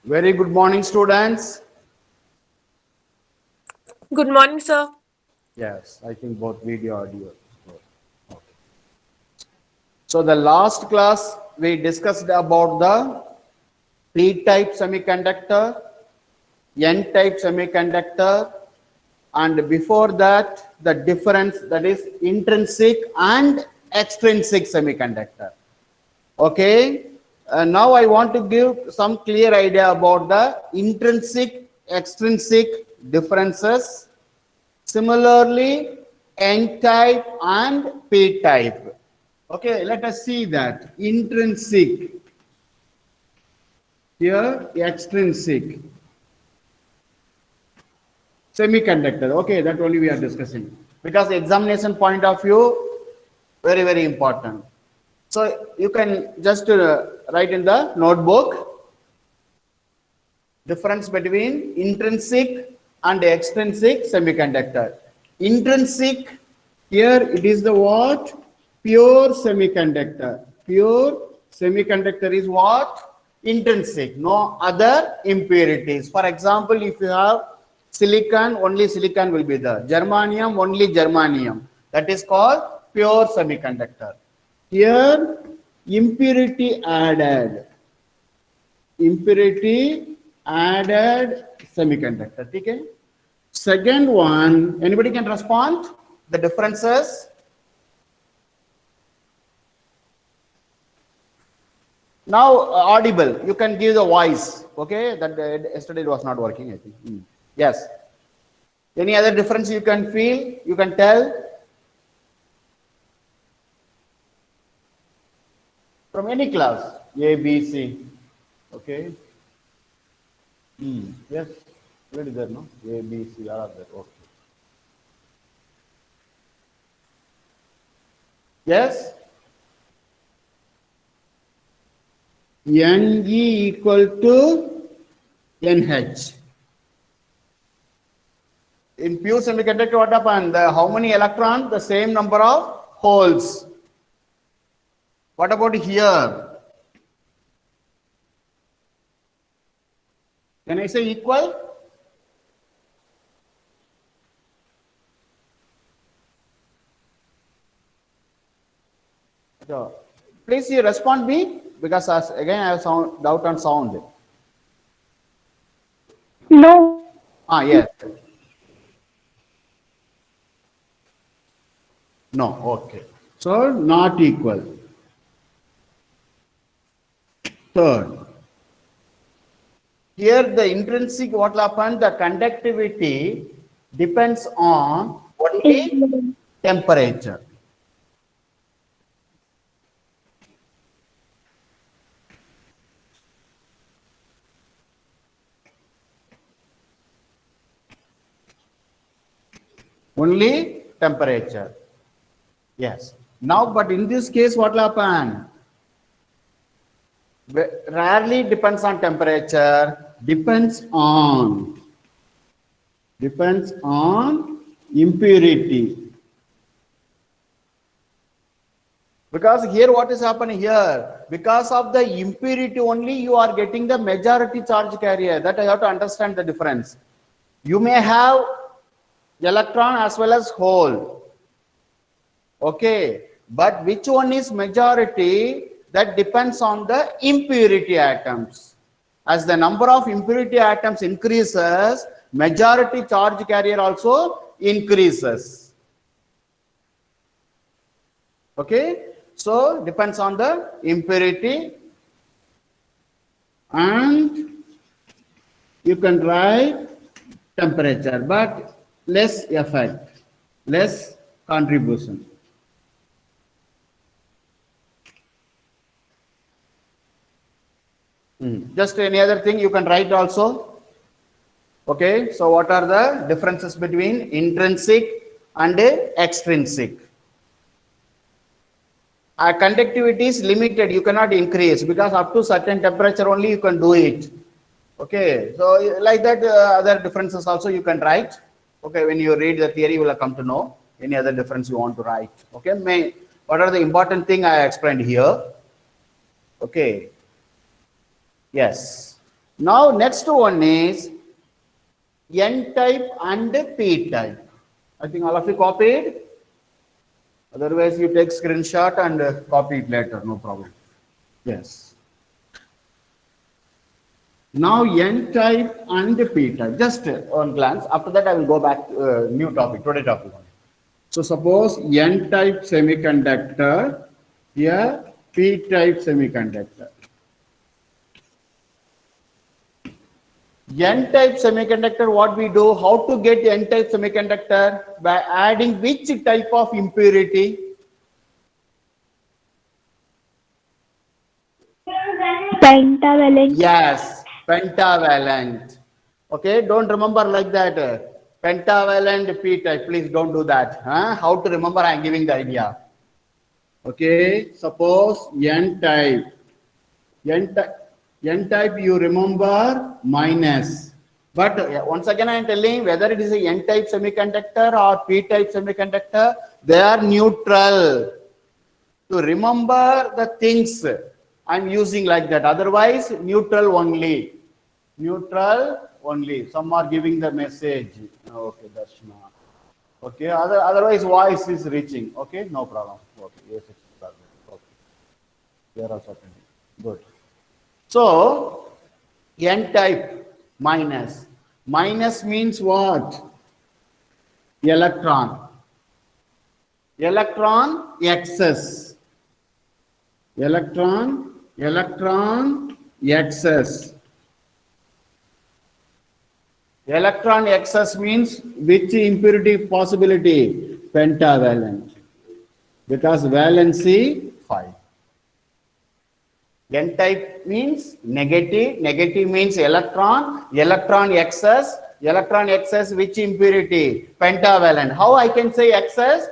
Very good morning, students. Good morning, sir. Yes, I think both video audio. Okay. So the last class we discussed about the P-type semiconductor, N-type semiconductor, and before that the difference, that is intrinsic and extrinsic semiconductor. Okay. Now I want to give some clear idea about the intrinsic, extrinsic differences. Similarly, N-type and P-type. Okay, let us see that. Intrinsic, here extrinsic. Semiconductor, okay, that only we are discussing. Because examination point of view, very, very important. So you can just write in the notebook difference between intrinsic and extrinsic semiconductor. Intrinsic, here it is the what? Pure semiconductor. Pure semiconductor is what? Intrinsic, no other impurities. For example, if you have silicon, only silicon will be there. Germanium, only germanium. That is called pure semiconductor. Here, impurity added. Impurity added semiconductor. Okay. Second one, anybody can respond? The differences. Now audible. You can give the voice. Okay. That yesterday it was not working. I think. Yes. Any other difference you can feel? You can tell from any class. A, B, C. Okay. Yes. Where is there? No. A, B, C. All are there. Okay. Yes. Ne equal to NH. In pure semiconductor, what happened? How many electrons? The same number of holes. What about here? Can I say equal? So, please you respond me, because again I have doubt on sound. No. Yes. No, okay. So not equal. Third. Here the intrinsic, what will happen? The conductivity depends on only temperature. Only temperature. Yes. Now, but in this case, what will happen? Rarely depends on temperature, depends on impurity. Because here what is happening here? Because of the impurity only you are getting the majority charge carrier. That I have to understand the difference. You may have electron as well as hole. Okay. But which one is majority? That depends on the impurity atoms. As the number of impurity atoms increases, majority charge carrier also increases. Okay. So depends on the impurity, and you can write temperature, but less effect, less contribution. Just any other thing you can write also. Okay, so what are the differences between intrinsic and extrinsic? Conductivity is limited, you cannot increase, because up to certain temperature only you can do it. Okay, so like that other differences also you can write. Okay, when you read the theory you will come to know any other difference you want to write. Okay, what are the important thing I explained here? Okay. Yes. Now next one is N type and P type. I think all of you copied. Otherwise, you take screenshot and copy it later, no problem. Yes. Now N type and P type. Just one glance. After that, I will go back to new topic, today topic. So suppose N type semiconductor, here P type semiconductor. N-type semiconductor, what we do, how to get N-type semiconductor? By adding which type of impurity? Pentavalent. Yes, pentavalent. Okay, don't remember like that. Pentavalent P-type, please don't do that. Huh? How to remember, I am giving the idea. Okay, suppose N-type. N-type you remember minus. But once again I am telling whether it is a N-type semiconductor or P-type semiconductor, they are neutral. To remember the things I am using like that. Otherwise neutral only. Neutral only. Some are giving the message. Okay, Darshana. Okay, otherwise voice is reaching. Okay, no problem. Okay, yes, okay. There are certain. Good. So, N-type minus. Minus means what? Electron. Electron excess. Electron excess. Electron excess means which impurity possibility? Pentavalent. Because valency 5. N-type means negative. Negative means electron. Electron excess. Electron excess which impurity? Pentavalent. How I can say excess?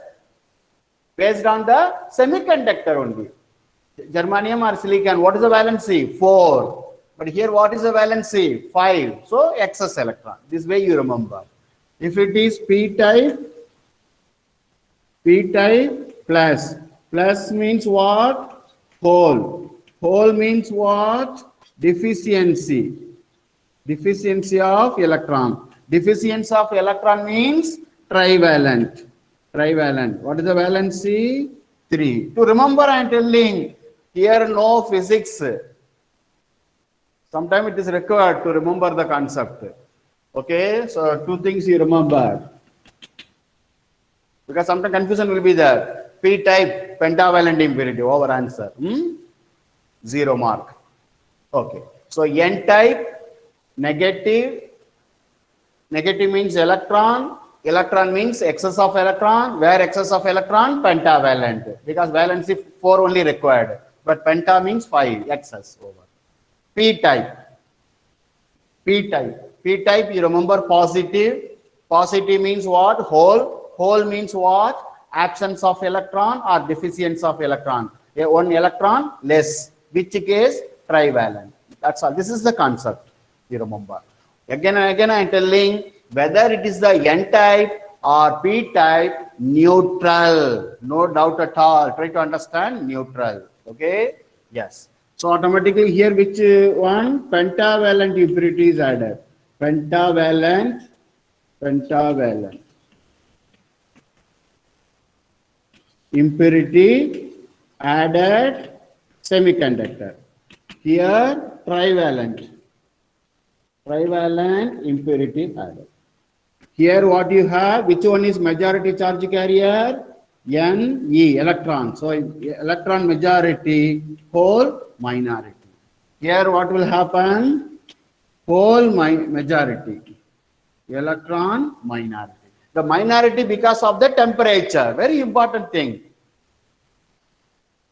Based on the semiconductor only. Germanium or silicon, what is the valency? 4. But here what is the valency? 5. So excess electron. This way you remember. If it is P-type plus. Plus means what? Hole. Hole means what? Deficiency. Deficiency of electron. Deficiency of electron means trivalent. Trivalent. What is the valency? 3. To remember, I am telling here no physics. Sometimes it is required to remember the concept. Okay, so 2 things you remember. Because sometimes confusion will be there. P-type pentavalent impurity. Over answer. 0 mark. Okay. So N-type negative. Negative means electron. Electron means excess of electron. Where excess of electron? Pentavalent. Because valency 4 only required. But penta means 5. Excess over. P-type. P-type. P-type you remember positive. Positive means what? Hole. Hole means what? Absence of electron or deficiency of electron. 1 electron less. Which case? Trivalent. That's all. This is the concept. You remember. Again and again I am telling whether it is the N-type or P-type, neutral. No doubt at all. Try to understand neutral. Okay? Yes. So automatically here which one? Pentavalent impurity is added. Pentavalent. Impurity added semiconductor. Here trivalent. Trivalent impurity added. Here what you have, which one is majority charge carrier? Ne, electron. So electron majority, hole minority. Here what will happen? Hole majority, electron minority. The minority because of the temperature. Very important thing.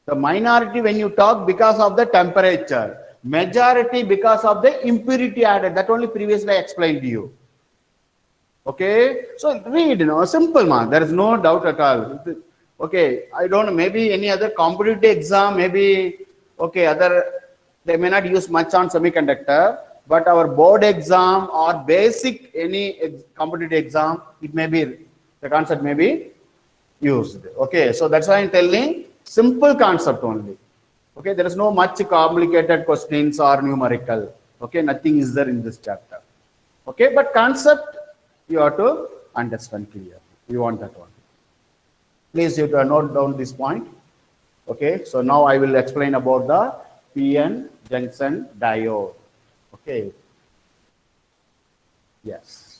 The minority when you talk because of the temperature. Majority because of the impurity added. That only previously I explained to you. Okay, so read, simple man. There is no doubt at all. Okay, I don't know. Maybe any other competitive exam, maybe okay, they may not use much on semiconductor, but our board exam or basic any competitive exam, it may be the concept may be used. Okay, so that's why I'm telling simple concept only. Okay, there is no much complicated questions or numerical. Okay, nothing is there in this chapter. Okay, but concept you have to understand clearly. We want that one. Please you to note down this point. Okay, so now I will explain about the PN junction diode. Okay, yes.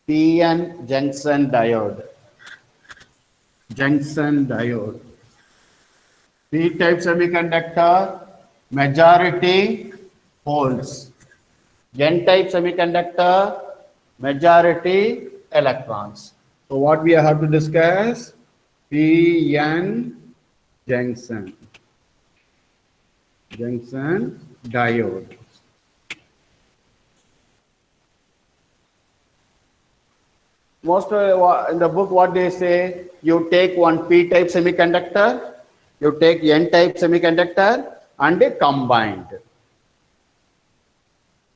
PN junction diode. Junction diode. P-type semiconductor, majority holes. N-type semiconductor, majority electrons. So what we have to discuss? PN junction. Junction diode. Most in the book, what they say, you take one P-type semiconductor, you take N-type semiconductor, and they combined.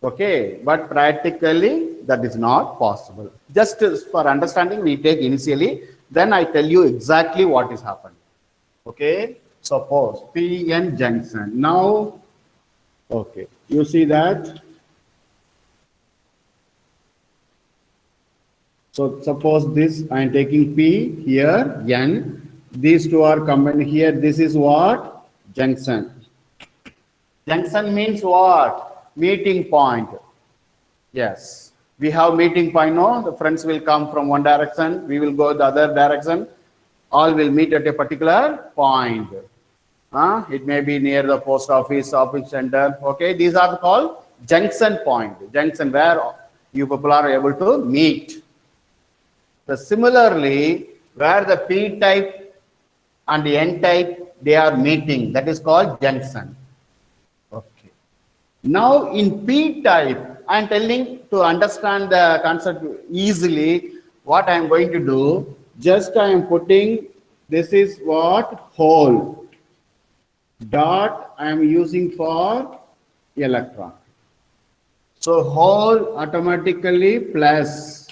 Okay, but practically that is not possible. Just for understanding, we take initially, then I tell you exactly what is happening. Okay, suppose PN junction. Now, okay, you see that. So suppose this, I am taking P here, N. These two are combined here. This is what? Junction. Junction means what? Meeting point. Yes. We have meeting point, no? The friends will come from one direction. We will go the other direction. All will meet at a particular point. It may be near the post office, shopping center. Okay. These are called junction point. Junction where you people are able to meet. So similarly, where the P-type and the N-type, they are meeting, that is called junction. Okay. Now in P-type, I am telling to understand the concept easily, what I am going to do, just I am putting, this is what? Hole. Dot I am using for electron. So hole automatically plus,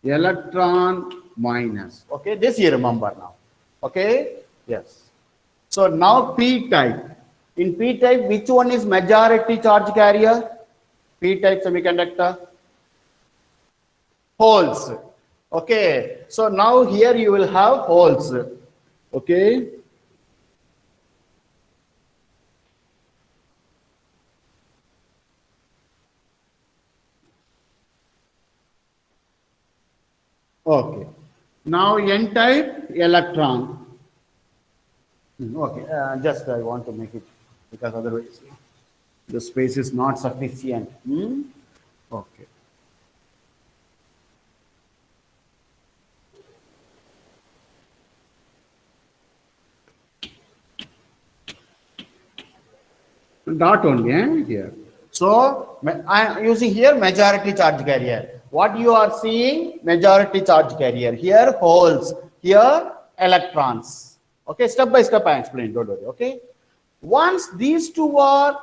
electron minus. Okay, this you remember now. Okay, yes. So now P-type. In P-type, which one is majority charge carrier? P-type semiconductor. Holes. Okay, so now here you will have holes. Okay. Okay. Now N-type electron. Okay, just I want to make it because otherwise the space is not sufficient. Okay. Dot only here. So I am using here majority charge carrier. What you are seeing, majority charge carrier. Here holes, here electrons. Okay, step by step I explain, don't worry. Okay. Once these two are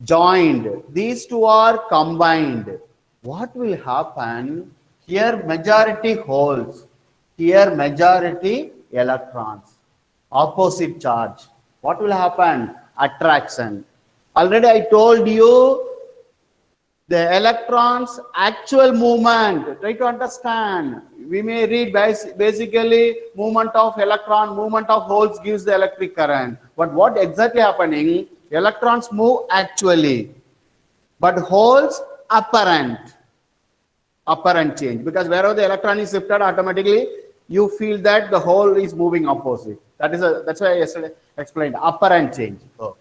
joined, these two are combined, what will happen? Here majority holes, here majority electrons, opposite charge. What will happen? Attraction. Already I told you the electrons actual movement. Try to understand. We may read basically movement of electron, movement of holes gives the electric current. But what exactly happening? Electrons move actually, but holes apparent change, because wherever the electron is shifted, automatically you feel that the hole is moving opposite. That's why I yesterday explained apparent change. Okay.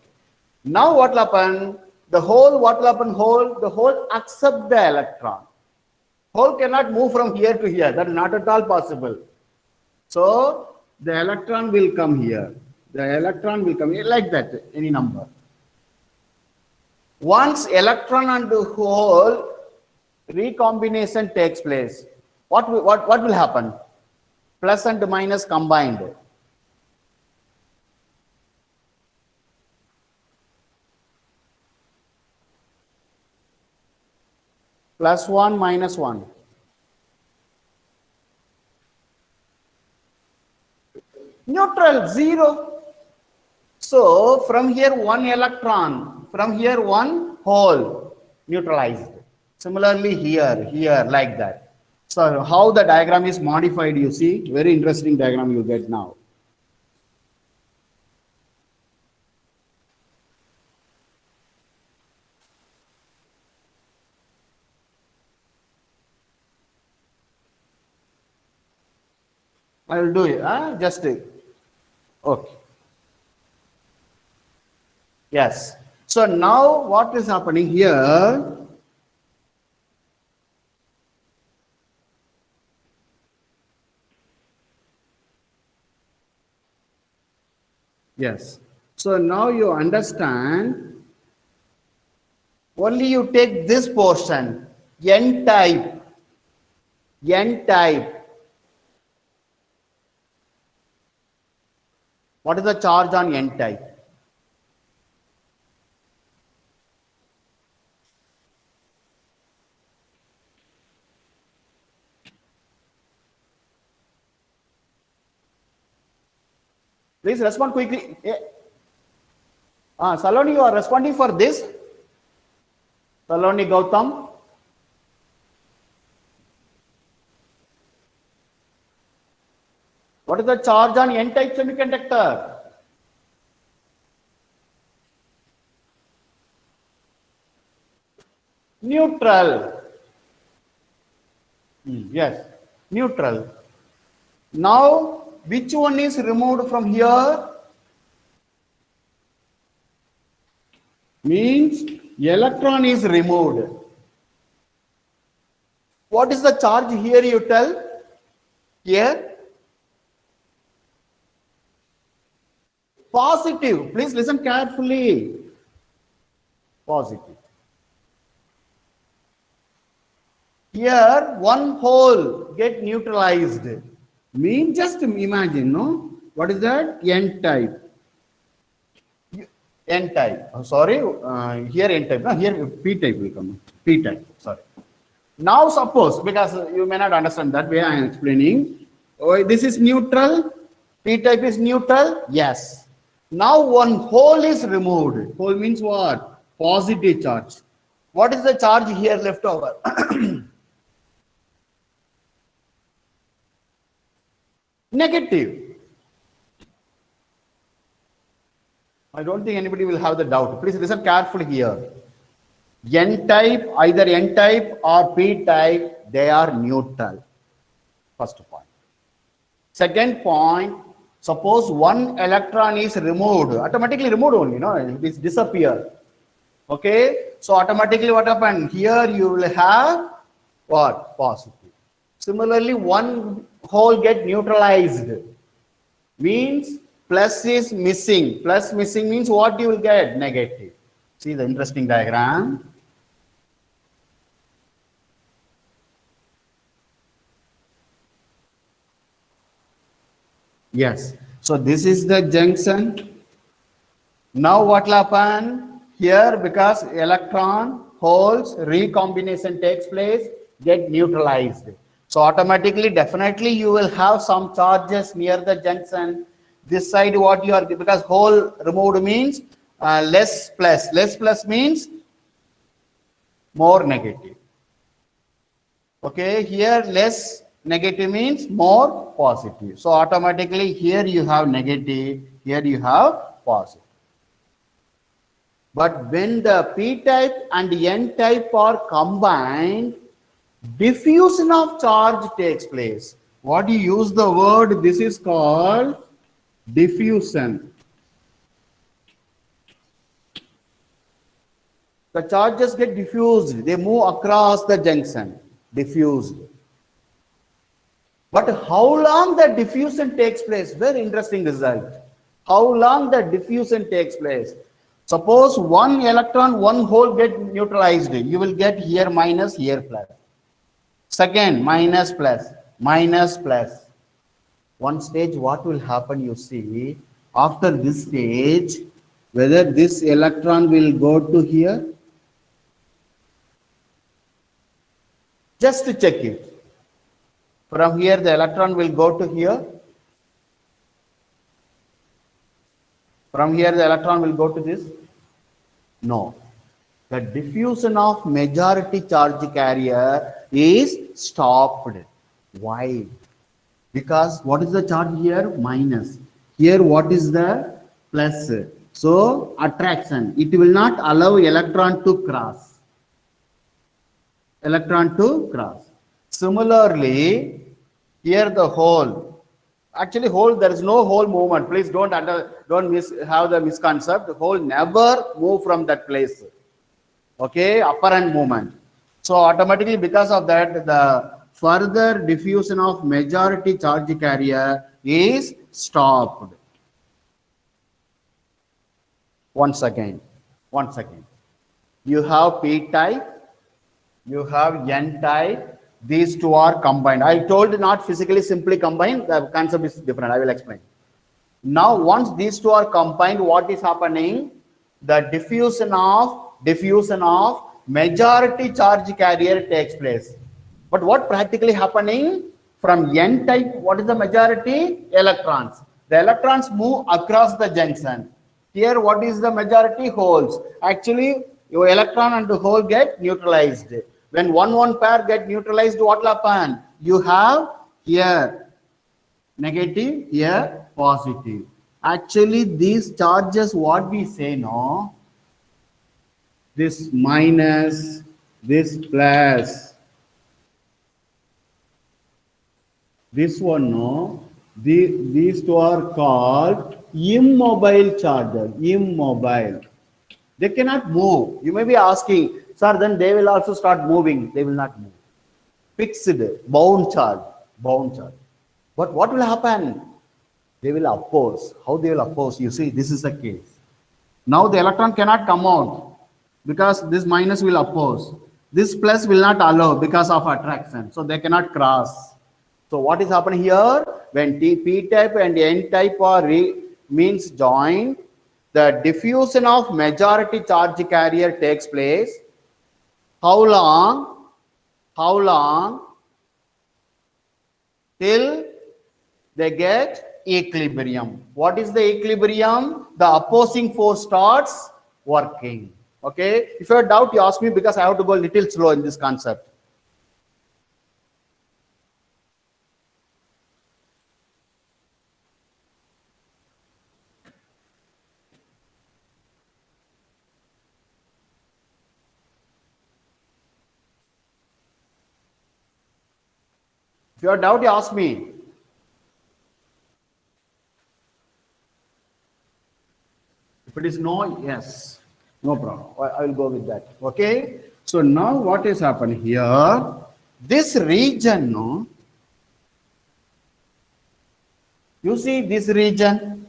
Now what will happen? The hole, what will happen? The hole accept the electron. Hole cannot move from here to here. That is not at all possible. So the electron will come here. The electron will come here like that, any number. Once electron and hole recombination takes place, what will happen? Plus and minus combined. Plus 1 minus 1. Neutral, zero. So from here one electron, from here one hole, neutralized. Similarly here, like that. So how the diagram is modified, you see, very interesting diagram you get now. I will do it, just okay. Yes. So now what is happening here? Yes. So now you understand, only you take this portion, N type, N type. What is the charge on N type? Please respond quickly. Saloni, you are responding for this? Saloni Gautam? What is the charge on N-type semiconductor? Neutral. Yes, neutral. Now, which one is removed from here? Means electron is removed. What is the charge here, you tell? Here? Positive. Please listen carefully. Positive. Here, one hole get neutralized. Mean, just imagine, no? What is that? N-type. N-type. Oh, sorry, here N-type. No, here P-type will come. P-type. Sorry. Now suppose, because you may not understand that way I am explaining. Oh, this is neutral. P-type is neutral. Yes. Now one hole is removed. Hole means what? Positive charge. What is the charge here left over? Negative. I don't think anybody will have the doubt. Please listen carefully here. N-type, either N-type or P-type, they are neutral. First point. Second point, suppose one electron is removed, automatically removed only, no? It is disappear. Okay? So automatically what happened? Here you will have what? Positive. Similarly, one hole get neutralized. Means plus is missing. Plus missing means what you will get? Negative. See the interesting diagram. Yes. So this is the junction. Now what will happen? Here, because electron holes recombination takes place, get neutralized. So automatically, definitely you will have some charges near the junction. This side what you are, because hole removed means less plus. Less plus means more negative. Okay, here less negative means more positive. So automatically here you have negative, here you have positive. But when the P-type and N-type are combined, diffusion of charge takes place. What you use the word, this is called diffusion. The charges get diffused, they move across the junction, diffused. But how long the diffusion takes place? Very interesting result. How long the diffusion takes place? Suppose one electron, one hole get neutralized. You will get here minus, here plus. Second, minus plus, minus plus. One stage, what will happen, you see, after this stage, whether this electron will go to here. Just to check it. From here, the electron will go to here. From here, the electron will go to this? No. The diffusion of majority charge carrier is stopped. Why? Because what is the charge here? Minus. Here, what is the plus? So, attraction. It will not allow electron to cross. Similarly, here the hole. Actually, hole, there is no hole movement. Please don't have the misconcept. The hole never move from that place. Okay, apparent movement. So automatically, because of that, the further diffusion of majority charge carrier is stopped. Once again. You have P type, you have N type. These two are combined. I told not physically simply combined. The concept is different. I will explain. Now, once these two are combined, what is happening? The diffusion of majority charge carrier takes place. But what practically happening? From N type, what is the majority? Electrons. The electrons move across the junction. Here, what is the majority? Holes. Actually, your electron and the hole get neutralized. When one pair get neutralized, what will happen? You have here negative, here positive. Actually, these charges, what we say, no? This minus, this plus. This one, no? These two are called immobile charges. Immobile. They cannot move. You may be asking, sir, then they will also start moving. They will not move. Fixed, bound charge. But what will happen? They will oppose. How they will oppose? You see, this is the case. Now the electron cannot come out because this minus will oppose. This plus will not allow because of attraction. So they cannot cross. So what is happening here? When P type and N type are means joined, the diffusion of majority charge carrier takes place. How long? Till they get equilibrium. What is the equilibrium? The opposing force starts working. Okay. If you have doubt, you ask me because I have to go a little slow in this concept. If you have doubt, you ask me. If it is no, yes. No problem. I will go with that. Okay. So now what is happening here? This region, no? You see this region?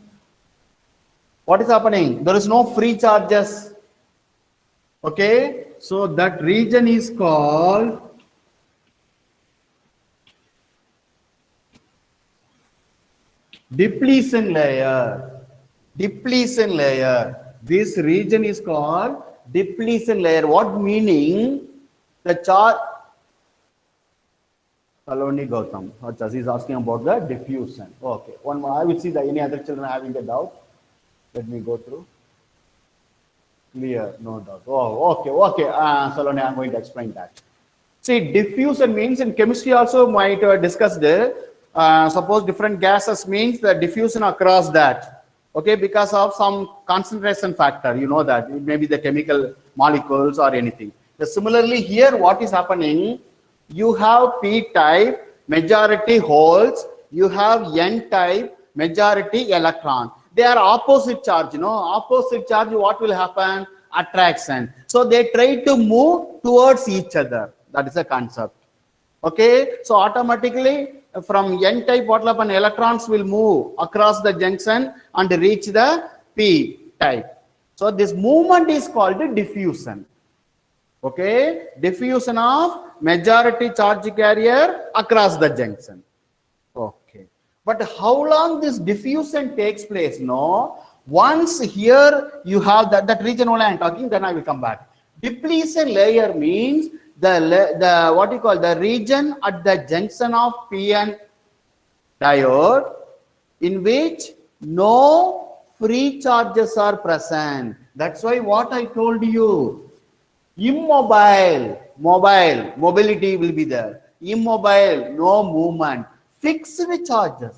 What is happening? There is no free charges. Okay. So that region is called depletion layer. This region is called depletion layer. What meaning? The charge. Saloni Gautam. Achha, he is asking about the diffusion. Okay. One more. I will see that any other children having a doubt. Let me go through. Clear. No doubt. Oh, okay. Saloni, I am going to explain that. See, diffusion means in chemistry also might discuss there. Suppose different gases means the diffusion across that. Okay, because of some concentration factor, you know that it may be the chemical molecules or anything. Similarly, here what is happening? You have P type majority holes, you have N type majority electron. They are opposite charge, you know. Opposite charge, what will happen? Attraction. So they try to move towards each other. That is the concept. Okay, so automatically from N type, what will happen? Electrons will move across the junction and reach the P type. So this movement is called diffusion. Okay, diffusion of majority charge carrier across the junction. Okay, but how long this diffusion takes place? No, once here you have that region only I am talking, then I will come back. Depletion layer means the what you call the region at the junction of PN diode in which no free charges are present. That's why what I told you, immobile, mobility will be there. Immobile, no movement, fixed charges.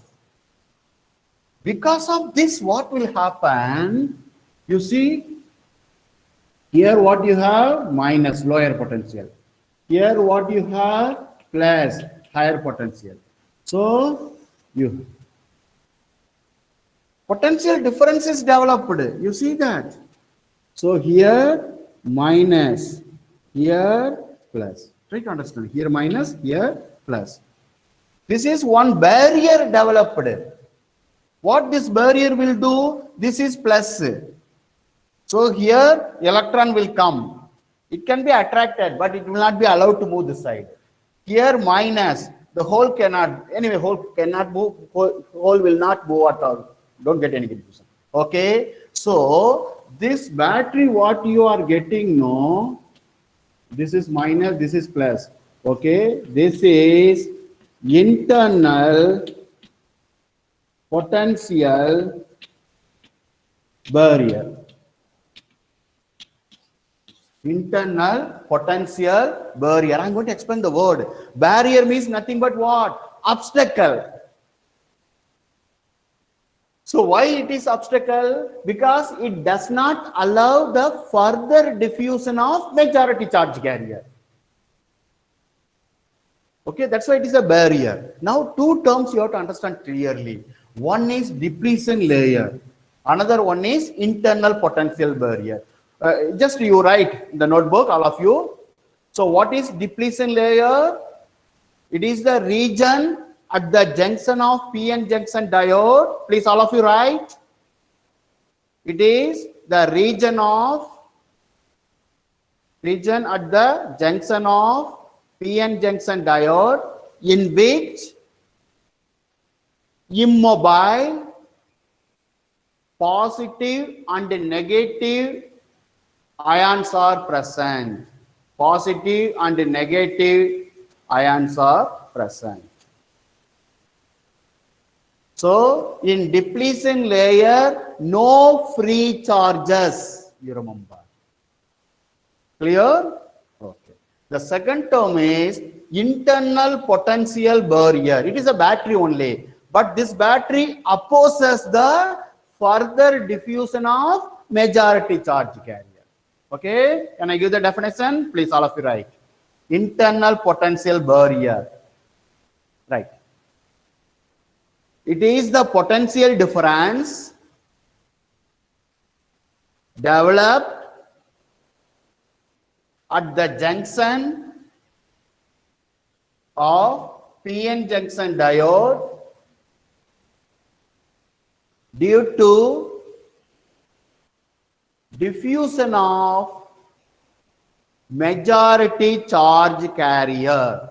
Because of this, what will happen? You see, here what you have, minus, lower potential. Here what you have, plus, higher potential. So, you potential difference is developed. You see that? So here minus, here plus. Try to understand. Here minus, here plus. This is one barrier developed. What this barrier will do? This is plus. So here electron will come. It can be attracted, but it will not be allowed to move this side. Here minus, the hole cannot, anyway, hole cannot move, hole will not move at all. Don't get any confusion. Okay, so this battery, what you are getting, no, this is minus, this is plus. Okay, this is internal potential barrier. Internal potential barrier. I'm going to explain the word. Barrier means nothing but what? Obstacle. So why it is obstacle? Because it does not allow the further diffusion of majority charge carrier. Okay, that's why it is a barrier. Now two terms you have to understand clearly. One is depletion layer. Another one is internal potential barrier. Just you write in the notebook, all of you. So what is depletion layer? It is the region at the junction of PN junction diode. Please all of you write. It is the region at the junction of PN junction diode in which immobile, positive and negative ions are present. Positive and negative ions are present. So, in depletion layer, no free charges, you remember. Clear? Okay. The second term is internal potential barrier. It is a battery only, but this battery opposes the further diffusion of majority charge carrier. Okay, can I give the definition? Please all of you write. Internal potential barrier. Right. It is the potential difference developed at the junction of PN junction diode due to diffusion of majority charge carrier.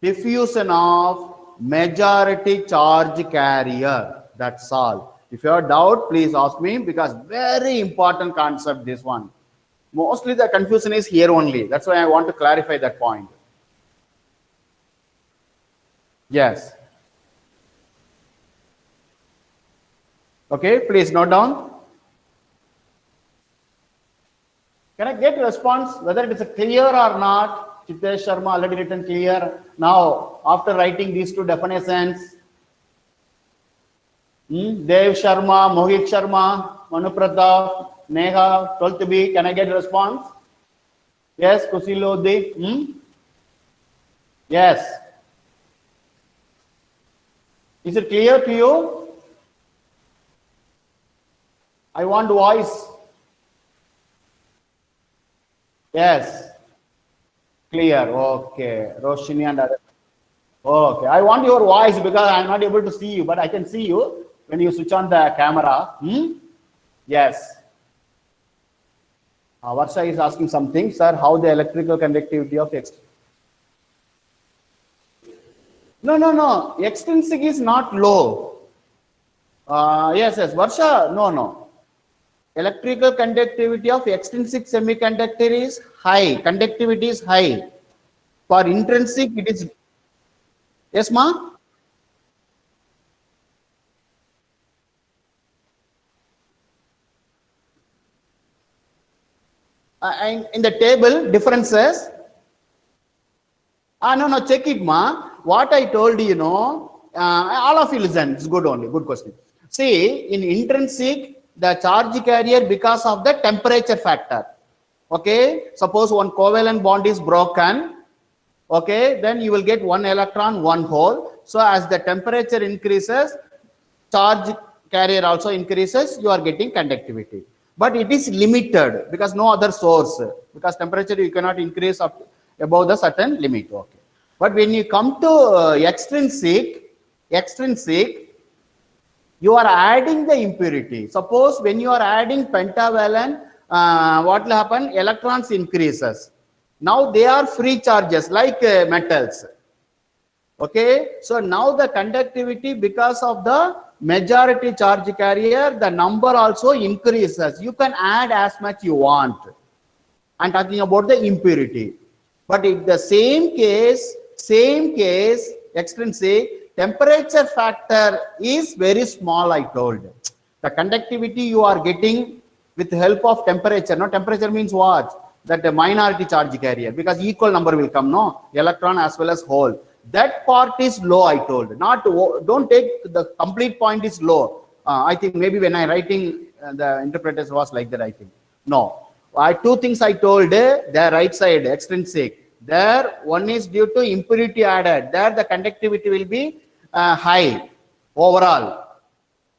Diffusion of majority charge carrier. That's all. If you have doubt, please ask me, because very important concept this one. Mostly the confusion is here only. That's why I want to clarify that point. Yes. Okay, please note down. Can I get a response whether it is clear or not? Chitesh Sharma already written clear. Now, after writing these two definitions, Dev Sharma, Mohit Sharma, Manu Pratap, Neha, 12th B, can I get a response? Yes, Kusilodi. Yes. Is it clear to you? I want voice. Yes. Clear. Okay. Roshini and others. Okay. I want your voice because I am not able to see you, but I can see you when you switch on the camera. Yes. Varsha is asking something. Sir, how the electrical conductivity of extrinsic? No. Extrinsic is not low. Yes. Varsha, no. Electrical conductivity of extrinsic semiconductor is high. Conductivity is high. For intrinsic, it is. Yes, ma? And in the table, differences. No, check it, ma. What I told you, all of you listen. It's good only. Good question. See, in intrinsic, the charge carrier because of the temperature factor. Okay. Suppose one covalent bond is broken. Okay. Then you will get one electron, one hole. So as the temperature increases, charge carrier also increases. You are getting conductivity. But it is limited because no other source. Because temperature you cannot increase up above the certain limit. Okay. But when you come to extrinsic, you are adding the impurity. Suppose when you are adding pentavalent, what will happen? Electrons increases. Now they are free charges like metals. Okay. So now the conductivity because of the majority charge carrier, the number also increases. You can add as much you want. I'm talking about the impurity. But in the same case, extrinsic, temperature factor is very small, I told. The conductivity you are getting with the help of temperature. No, temperature means what? That the minority charge carrier, because equal number will come, no? Electron as well as hole. That part is low, I told. Not, don't take the complete point is low. I think maybe when I writing, the interpreters was like that, I think. No. Two things I told, the right side, extrinsic. There, one is due to impurity added. There, the conductivity will be high overall.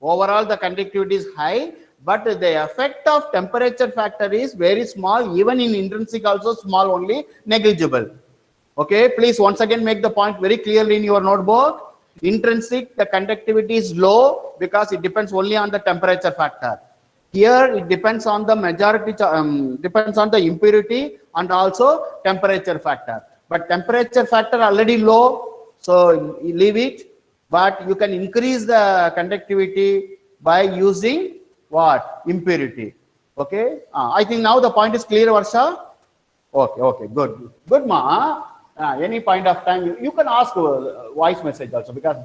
Overall, the conductivity is high, but the effect of temperature factor is very small. Even in intrinsic, also small, only negligible. Okay, please once again make the point very clearly in your notebook. Intrinsic, the conductivity is low because it depends only on the temperature factor. Here it depends on the majority, depends on the impurity and also temperature factor. But temperature factor already low, so leave it. But you can increase the conductivity by using what? Impurity. Okay. I think now the point is clear, Varsha. Okay, good, ma. Any point of time you can ask voice message also, because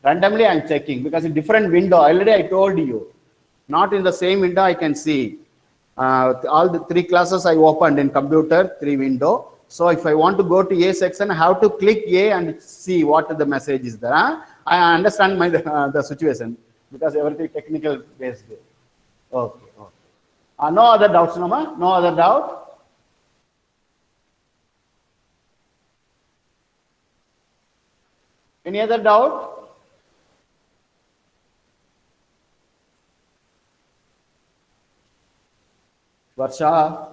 randomly I'm checking, because in different window already I told you. Not in the same window I can see. All the 3 classes I opened in computer, 3 window. So if I want to go to A section, I have to click A and see what the message is there. I understand the situation, because everything technical based. Okay. No other doubts, no ma? No other doubt? Any other doubt? Varsha?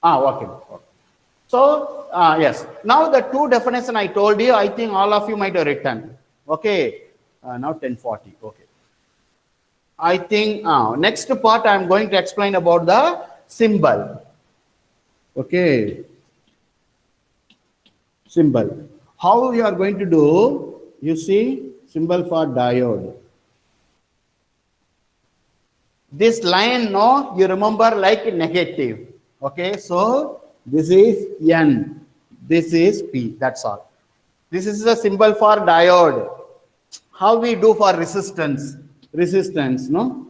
Okay. So, yes. Now the 2 definition I told you, I think all of you might have written. Okay. Now 10:40. Okay. I think next part I am going to explain about the symbol. Okay. Symbol. How we are going to do, you see, symbol for diode. This line, no, you remember like negative. Okay, so this is N, this is P, that's all. This is a symbol for diode. How we do for resistance? Resistance, no?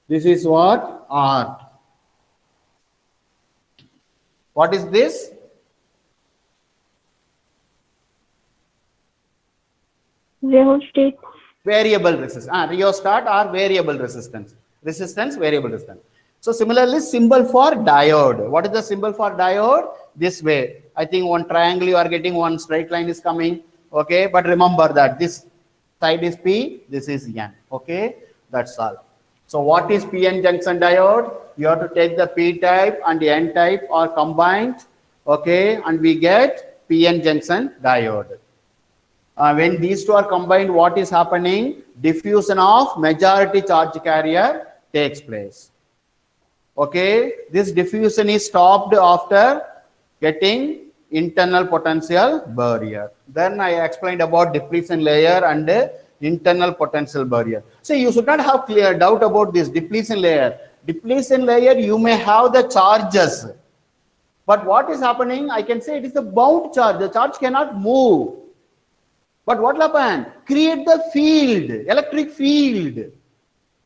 This is what? R. What is this? Rheostat. Variable resistance. Rheostat or variable resistance. Resistance, variable resistance. So similarly, symbol for diode. What is the symbol for diode? This way. I think one triangle you are getting, one straight line is coming. Okay, but remember that this side is P, this is N. Okay, that's all. So what is PN junction diode? You have to take the P type and the N type are combined. Okay, and we get PN junction diode. When these two are combined, what is happening? Diffusion of majority charge carrier takes place. Okay, this diffusion is stopped after getting internal potential barrier. Then I explained about depletion layer and internal potential barrier. So you should not have clear doubt about this depletion layer. Depletion layer, you may have the charges, but what is happening? I can say it is a bound charge. The charge cannot move. But what will happen? Create the field, electric field.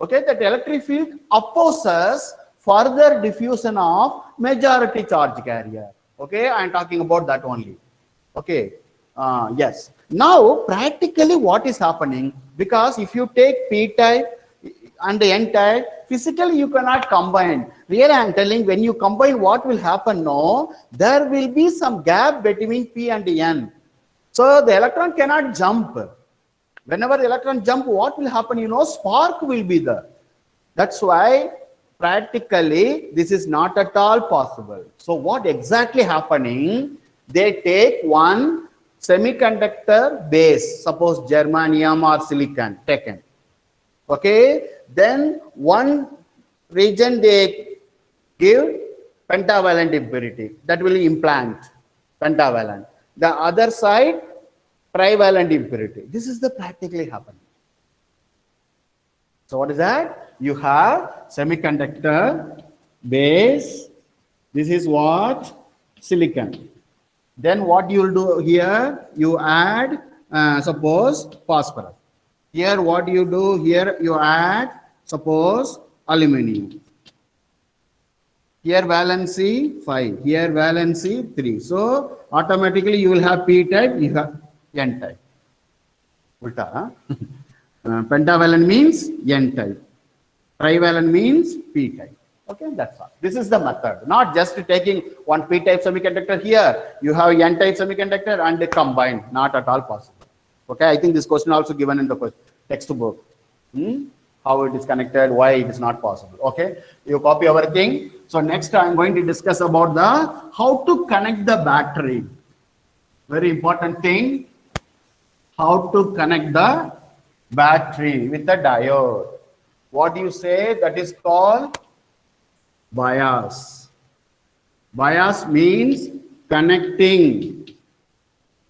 Okay, that electric field opposes further diffusion of majority charge carrier. Okay, I am talking about that only. Okay, yes. Now, practically what is happening, because if you take P type and N type, physically you cannot combine. Really, I am telling, when you combine, what will happen? No, there will be some gap between P and N. So the electron cannot jump. Whenever the electron jump, what will happen? You know, spark will be there. That's why practically this is not at all possible. So what exactly happening? They take one semiconductor base, suppose germanium or silicon taken. Okay, then one region they give pentavalent impurity, that will implant pentavalent. The other side trivalent impurity. This is the practically happening. So what is that? You have semiconductor base. This is what? Silicon. Then what you will do here? You add, suppose, phosphorus. Here what you do? Here you add, suppose, aluminum. Here valency 5. Here valency 3. So automatically you will have P type, you have N type. Ulta, huh? Pentavalent means N type. Trivalent means P type. Okay, that's all. This is the method. Not just taking one P type semiconductor here, you have N type semiconductor and combine. Not at all possible. Okay, I think this question also given in the textbook. How it is connected, why it is not possible. Okay, you copy everything. So next I am going to discuss about the how to connect the battery. Very important thing. How to connect the battery with the diode. What do you say? That is called bias. Bias means connecting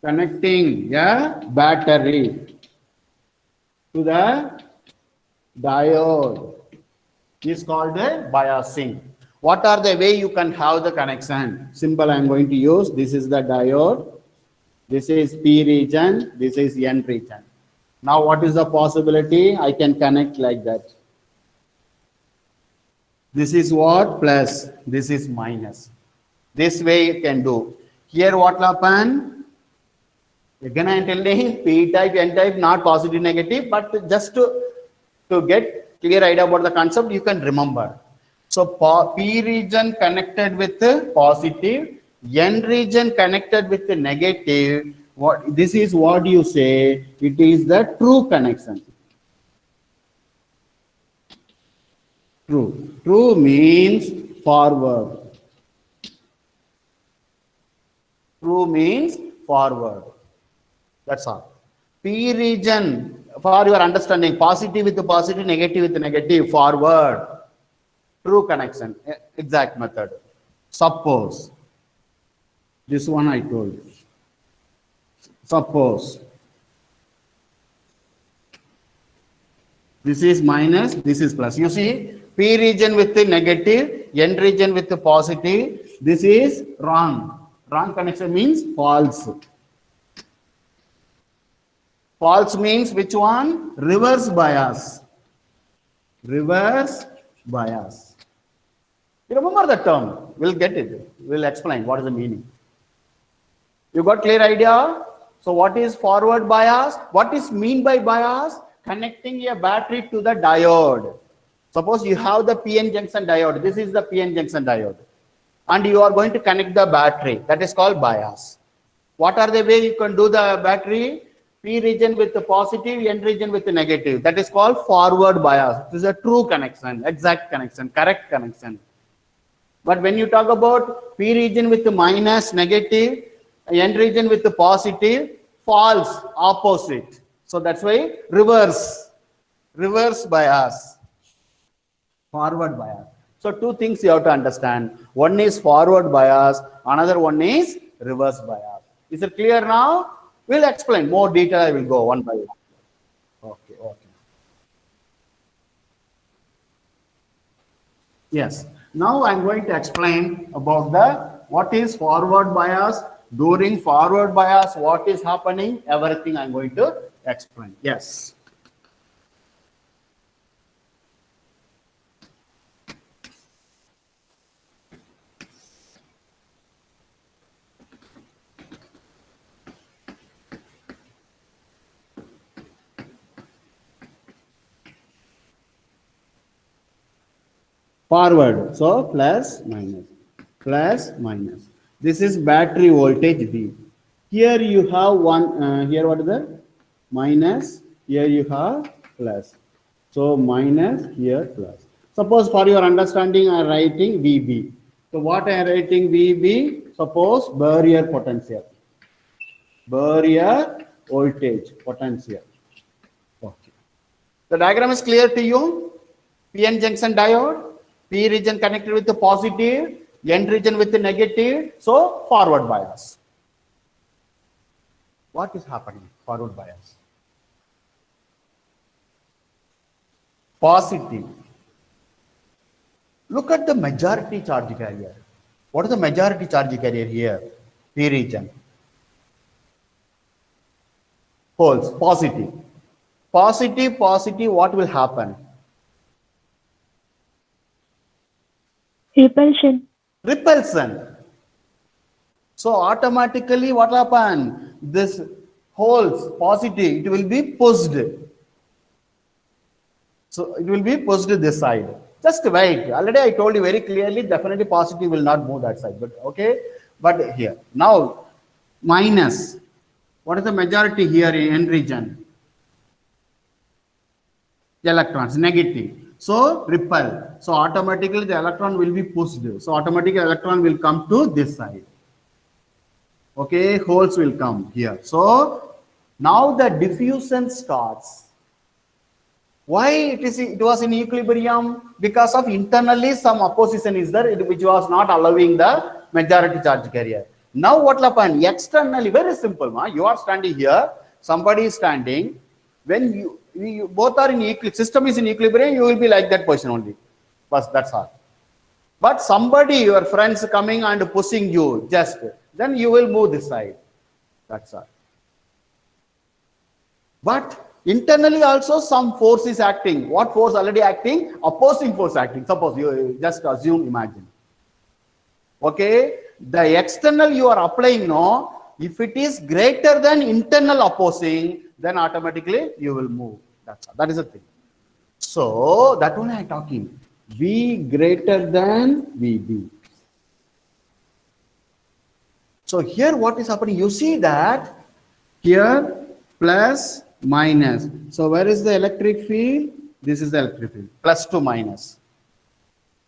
a battery to the diode is called a biasing. What are the way you can have the connection? Symbol I am going to use. This is the diode. This is P region. This is N region. Now what is the possibility? I can connect like that. This is what? Plus. This is minus. This way you can do. Here what will happen? Again I am telling P type, N type, not positive, negative, but just to get clear idea about the concept, you can remember. So P region connected with the positive, N region connected with the negative. What this is what you say, it is the true connection. True. True means forward. True means forward. That's all. P region, for your understanding, positive with the positive, negative with the negative, forward. True connection, exact method. Suppose, this one I told you. Suppose, this is minus, this is plus. You see, P region with the negative, N region with the positive. This is wrong. Wrong connection means false. False means which one? Reverse bias. Reverse bias. You remember the term? We'll get it. We'll explain what is the meaning. You got clear idea? So what is forward bias? What is mean by bias? Connecting a battery to the diode. Suppose you have the PN junction diode. This is the PN junction diode. And you are going to connect the battery. That is called bias. What are the way you can do the battery? P region with the positive, N region with the negative. That is called forward bias. This is a true connection, exact connection, correct connection. But when you talk about P region with the minus, negative, N region with the positive, false, opposite. So that's why reverse bias, forward bias. So two things you have to understand. One is forward bias, another one is reverse bias. Is it clear now? We'll explain more detail. I will go one by one. Okay. Yes. Now I'm going to explain about what is forward bias. During forward bias, what is happening? Everything I'm going to explain. Yes. Forward. So plus minus. Plus minus. This is battery voltage V. Here you have one, here what is that? Minus, here you have plus. So minus, here plus. Suppose for your understanding I am writing VB. So what I am writing VB? Suppose barrier potential. Barrier voltage potential. Okay. The diagram is clear to you? PN junction diode, P region connected with the positive, N region with the negative, so forward bias. What is happening? Forward bias. Positive. Look at the majority charge carrier. What is the majority charge carrier here? P region. Holes, positive. Positive, positive, what will happen? Repulsion. Repulsion. So automatically what will happen? This holes, positive, it will be pushed. So it will be pushed this side. Just wait. Already I told you very clearly, definitely positive will not move that side. But okay. But here. Now, minus. What is the majority here in N region? Electrons, negative. So repel. So automatically the electron will be pushed. So automatically electron will come to this side. Okay, holes will come here. So now the diffusion starts. Why it was in equilibrium? Because of internally some opposition is there which was not allowing the majority charge carrier. Now what will happen? Externally, very simple. You are standing here, somebody is standing. When you both are in equilibrium, system is in equilibrium, you will be like that position only. But that's all. But somebody, your friends coming and pushing you, just then you will move this side. That's all. But internally also some force is acting. What force already acting? Opposing force acting. Suppose you just assume, imagine. Okay, the external you are applying now, if it is greater than internal opposing, then automatically you will move. That is the thing. So that one I am talking. V greater than VB. So here what is happening? You see that here plus minus. So where is the electric field? This is the electric field. Plus to minus.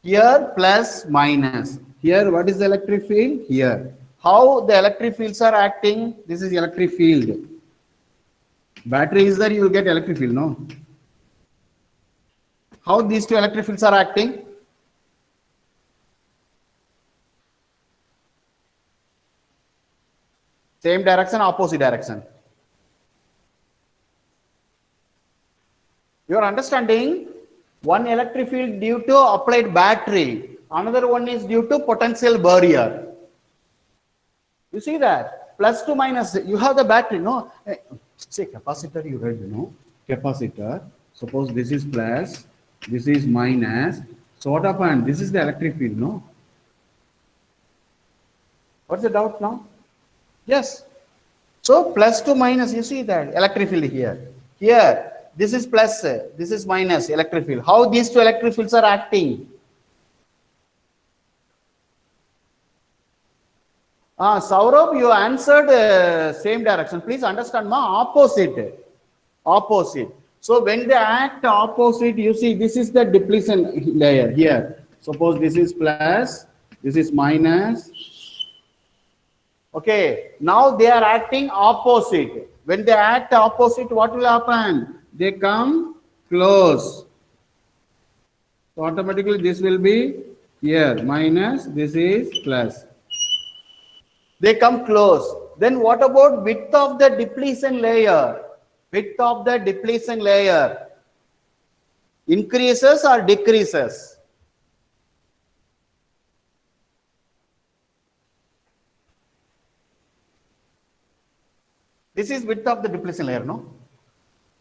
Here plus minus. Here what is the electric field? Here. How the electric fields are acting? This is electric field. Battery is there, you will get electric field, no? How these two electric fields are acting? Same direction, opposite direction. You are understanding? One electric field due to applied battery, another one is due to potential barrier. You see that? Plus to minus, you have the battery, no? Say capacitor, you read, you know? Capacitor, suppose this is plus, this is minus. So what happened? This is the electric field, no? What's the doubt now? Yes. So plus to minus, you see that electric field here. Here, this is plus, this is minus electric field. How these two electric fields are acting? Saurabh, you answered same direction. Please understand, opposite. Opposite. So when they act opposite, you see this is the depletion layer here. Suppose this is plus, this is minus. Okay, now they are acting opposite. When they act opposite, what will happen? They come close. So automatically this will be here minus, this is plus. They come close. Then what about width of the depletion layer? Width of the depletion layer increases or decreases? This is width of the depletion layer, no?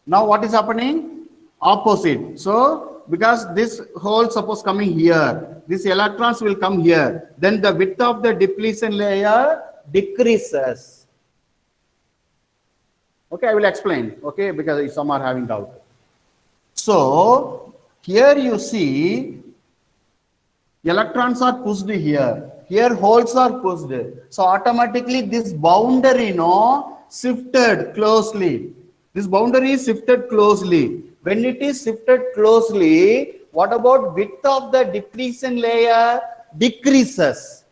Now what is happening? Opposite. So because this hole suppose coming here, these electrons will come here, then the width of the depletion layer decreases. Okay, I will explain, okay, because some are having doubt. So here you see Electrons are pushed here. Here holes are pushed. So automatically this boundary shifted closely. This boundary is shifted closely. When it is shifted closely, what about width of the depletion layer decreases?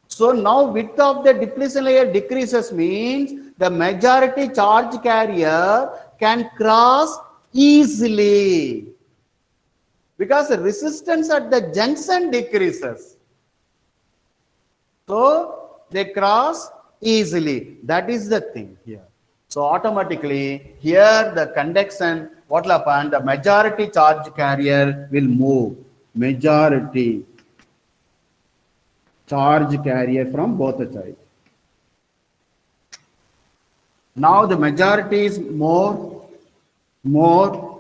So now width of the depletion layer decreases means the majority charge carrier can cross easily, because the resistance at the junction decreases. So they cross easily. That is the thing here. So automatically here the conduction, what will happen? The majority charge carrier will move. Majority charge carrier from both the sides. Now the majority is more.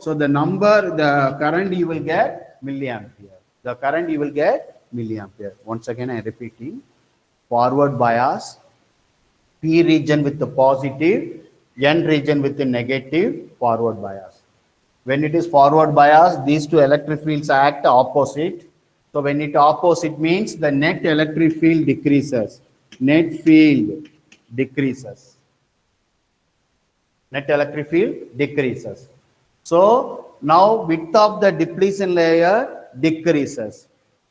So the current you will get milliampere. The current you will get milliampere. Once again I am repeating. Forward bias, P region with the positive, N region with the negative, forward bias. When it is forward bias, these two electric fields act opposite. So when it opposite means the net electric field decreases. Net field decreases. Net electric field decreases. So now width of the depletion layer decreases.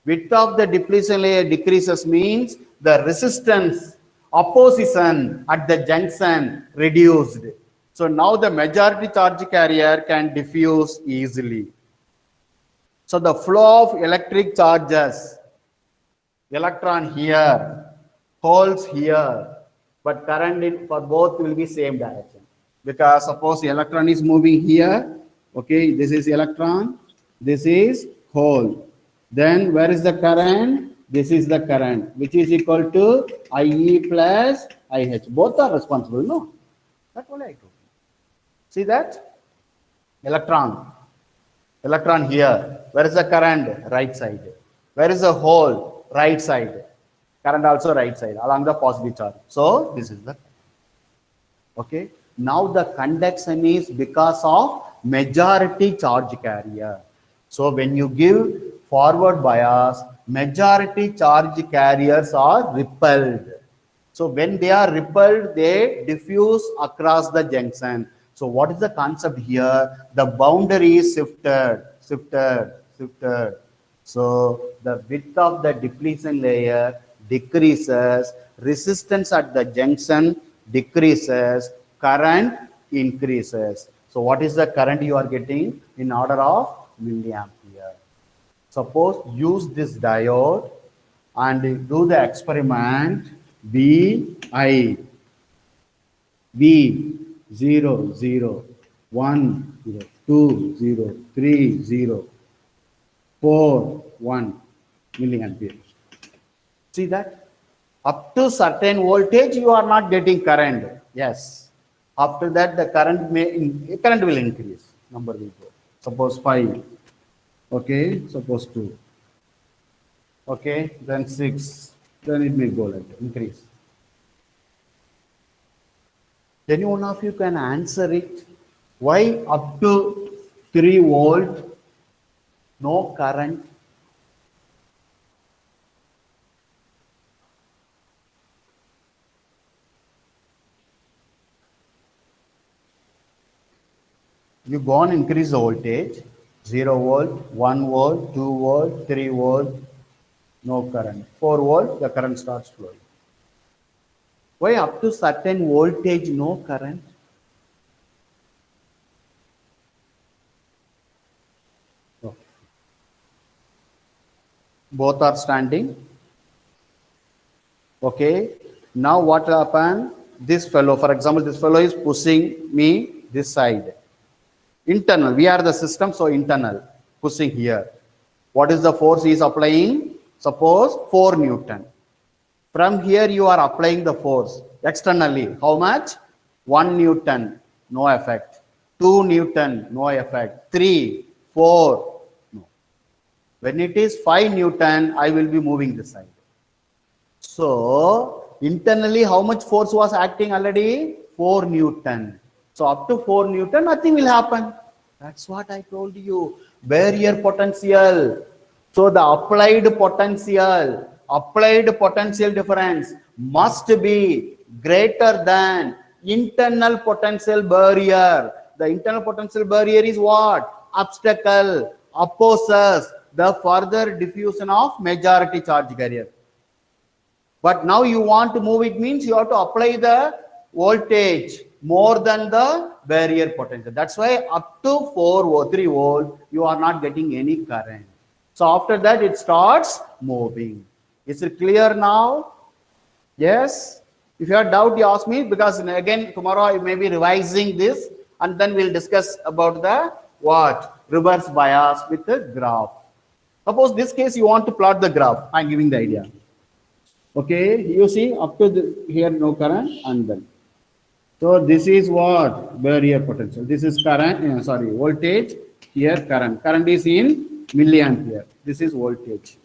Width of the depletion layer decreases means the resistance opposition at the junction reduced. So now the majority charge carrier can diffuse easily. So the flow of electric charges, electron here, holes here, but current for both will be same direction. Because suppose the electron is moving here, okay, this is electron, this is hole. Then where is the current? This is the current, which is equal to IE plus IH. Both are responsible, no? That's what I told you. See that? Electron here. Where is the current? Right side. Where is the hole? Right side. Current also right side along the positive charge. So this is the, okay. Now the conduction is because of majority charge carrier. So when you give forward bias, majority charge carriers are repelled. So when they are repelled, they diffuse across the junction. So what is the concept here? The boundary is shifted. So the width of the depletion layer decreases, resistance at the junction decreases, current increases. So what is the current you are getting? In order of milliampere. Suppose use this diode and do the experiment. VI, V 0 0 1 0 2 0 3 0 4 1 milliampere. See that? Up to certain voltage you are not getting current. Yes. After that the current will increase. Number will go. Suppose 5. Okay. Suppose 2. Okay. Then 6. Then it may go like that. Increase. Any one of you can answer it? Why up to 3 volt, no current? You go and increase the voltage, 0 volt, 1 volt, 2 volt, 3 volt, no current. 4 volt, the current starts flowing. Why up to certain voltage, no current? Oh. Both are standing. Okay. Now what will happen? This fellow, for example, this fellow is pushing me this side. Internal, we are the system, so internal, pushing here. What is the force he is applying? Suppose 4 Newton. From here you are applying the force externally. How much? 1 Newton, no effect. 2 Newton, no effect. 3, 4, no. When it is 5 Newton, I will be moving this side. So internally how much force was acting already? 4 Newton. So up to 4 Newton, nothing will happen. That's what I told you. barrier potential. So the applied potential difference must be greater than internal potential barrier. The internal potential barrier is what? Obstacle, opposes the further diffusion of majority charge carrier. But now you want to move, it means you have to apply the voltage more than the barrier potential. That's why up to 4 or 3 volt, you are not getting any current. So after that, it starts moving. Is it clear now? Yes? If you have doubt, you ask me, because again, tomorrow I may be revising this, and then we'll discuss about the what? Reverse bias with the graph. Suppose this case you want to plot the graph. I'm giving the idea. Okay, you see up to here no current, and then so this is what? Barrier potential. This is current, voltage. Here current. Current is in milliampere. This is voltage.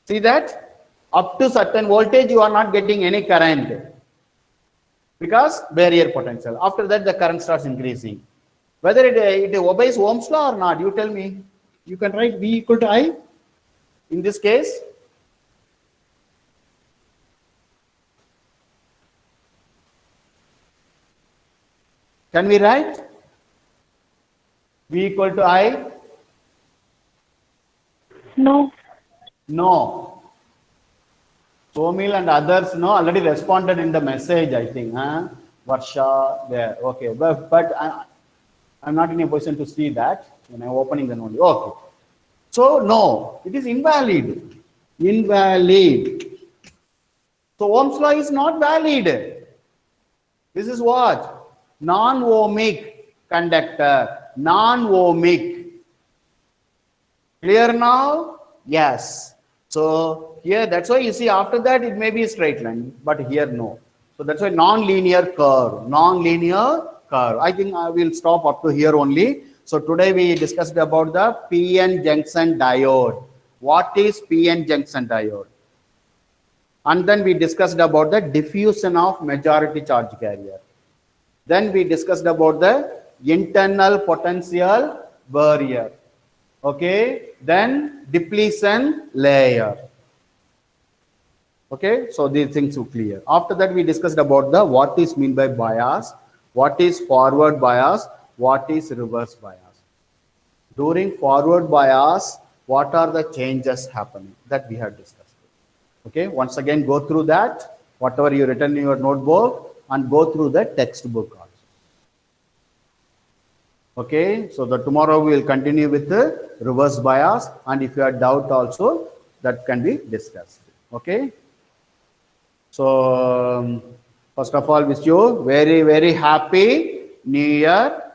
See that? Up to certain voltage you are not getting any current because barrier potential. After that the current starts increasing. Whether it obeys Ohm's law or not, you tell me. You can write V equal to I in this case. Can we write V equal to I? No. No. Somil and others no already responded in the message, I think. Varsha there. Okay, but I'm not in a position to see that when I'm opening the only. Okay. So no, it is invalid. Invalid. So Ohm's law is not valid. This is what? Non-ohmic conductor. Non-ohmic. Clear now? Yes. So here, that's why you see after that it may be a straight line, but here no. So that's why non-linear curve. Non-linear curve. I think I will stop up to here only. So today we discussed about the PN junction diode. What is PN junction diode? And then we discussed about the diffusion of majority charge carrier. Then we discussed about the internal potential barrier. Okay. Then depletion layer. Okay. So these things are clear. After that, we discussed about the what is mean by bias, what is forward bias, what is reverse bias. During forward bias, what are the changes happening that we have discussed. Okay. Once again, go through that, whatever you written in your notebook, and go through the textbook also. Okay, so the tomorrow we will continue with the reverse bias, and if you have doubt also, that can be discussed. Okay. So first of all, wish you very, very happy New Year.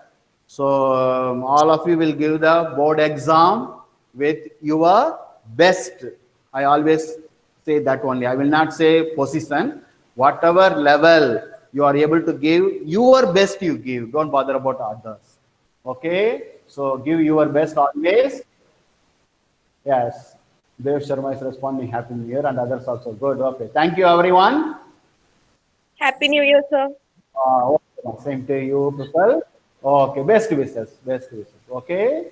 So all of you will give the board exam with your best. I always say that only. I will not say position. Whatever level you are able to give, your best you give. Don't bother about others. Okay. So give your best always. Yes. Dev Sharma is responding. Happy New Year, and others also. Good. Okay. Thank you, everyone. Happy New Year, sir. Okay. Same to you, people. Okay. Best wishes. Best wishes. Okay.